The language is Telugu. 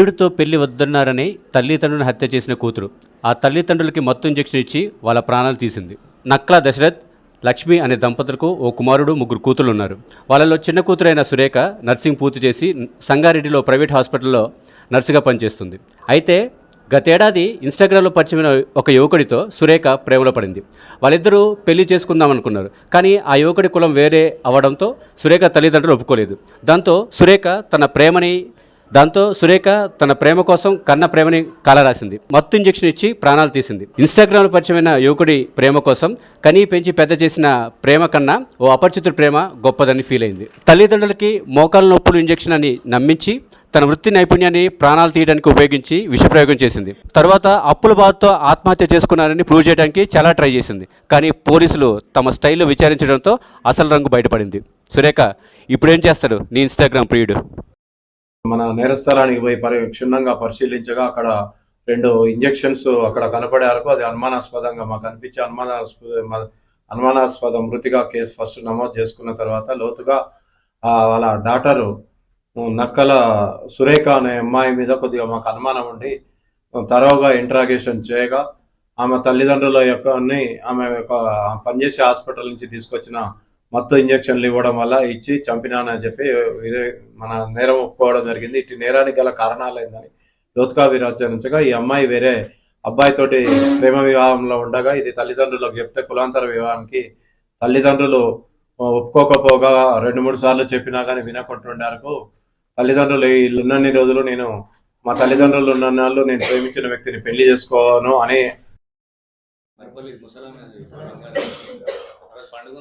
ప్రియుడితో పెళ్లి వద్దన్నారని తల్లిదండ్రులను హత్య చేసిన కూతురు ఆ తల్లిదండ్రులకి మత్తు ఇంజెక్షన్ ఇచ్చి వాళ్ళ ప్రాణాలు తీసింది. నక్లా దశరథ్, లక్ష్మి అనే దంపతులకు ఓ కుమారుడు, ముగ్గురు కూతురు ఉన్నారు. వాళ్ళలో చిన్న కూతురైన సురేఖ నర్సింగ్ పూర్తి చేసి సంగారెడ్డిలో ప్రైవేట్ హాస్పిటల్లో నర్సుగా పనిచేస్తుంది. అయితే గతేడాది ఇన్స్టాగ్రామ్లో పరిచయమైన ఒక యువకుడితో సురేఖ ప్రేమలో పడింది. వాళ్ళిద్దరూ పెళ్లి చేసుకుందాం అనుకున్నారు. కానీ ఆ యువకుడి కులం వేరే అవ్వడంతో సురేఖ తల్లిదండ్రులు ఒప్పుకోలేదు. దాంతో సురేఖ తన ప్రేమ కోసం కన్న ప్రేమని కాలరాసింది. మత్తు ఇంజెక్షన్ ఇచ్చి ప్రాణాలు తీసింది. ఇన్స్టాగ్రామ్లో పరిచయమైన యువకుడి ప్రేమ కోసం కనీ పెంచి పెద్ద చేసిన ప్రేమ కన్నా ఓ అపరిచితుడి ప్రేమ గొప్పదని ఫీల్ అయింది. తల్లిదండ్రులకి మోకాళ్ళ నొప్పులు ఇంజెక్షన్ అని నమ్మించి తన వృత్తి నైపుణ్యాన్ని ప్రాణాలు తీయడానికి ఉపయోగించి విషప్రయోగం చేసింది. తర్వాత అప్పుల బాధతో ఆత్మహత్య చేసుకున్నారని ప్రూవ్ చేయడానికి చాలా ట్రై చేసింది. కానీ పోలీసులు తమ స్టైల్లో విచారించడంతో అసలు రంగు బయటపడింది. సురేఖ ఇప్పుడేం చేస్తాడు నీ ఇన్స్టాగ్రామ్ ప్రియుడు? మన నేరస్థలానికి పోయి క్షుణ్ణంగా పరిశీలించగా అక్కడ 2 ఇంజెక్షన్స్ అక్కడ కనపడే వరకు అది అనుమానాస్పదంగా మాకు అనిపించి అనుమానాస్పద మృతిగా కేసు ఫస్ట్ నమోదు చేసుకున్న తర్వాత లోతుగా వాళ్ళ డాటరు నక్కల సురేఖ అనే అమ్మాయి మీద కొద్దిగా మాకు అనుమానం ఉండి తరోగా ఇంట్రాగేషన్ చేయగా ఆమె తల్లిదండ్రుల ఆమె పనిచేసే హాస్పిటల్ నుంచి తీసుకొచ్చిన మత్తు ఇంజక్షన్లు ఇవ్వడం వల్ల ఇచ్చి చంపినానని చెప్పి మన నేరం ఒప్పుకోవడం జరిగింది. ఇటు నేరానికి గల కారణాలు ఏందని లోతుగా విచారించగా ఈ అమ్మాయి వేరే అబ్బాయితోటి ప్రేమ వివాహంలో ఉండగా ఇది తల్లిదండ్రులకు చెప్తే కులాంతర వివాహానికి తల్లిదండ్రులు ఒప్పుకోకపోగా 2-3 సార్లు చెప్పినా కానీ వినకుంటుండారు. తల్లిదండ్రులు ఉన్నన్ని రోజులు మా తల్లిదండ్రులు ఉన్నన్నాళ్ళు నేను ప్రేమించిన వ్యక్తిని పెళ్లి చేసుకోను అని పండుగ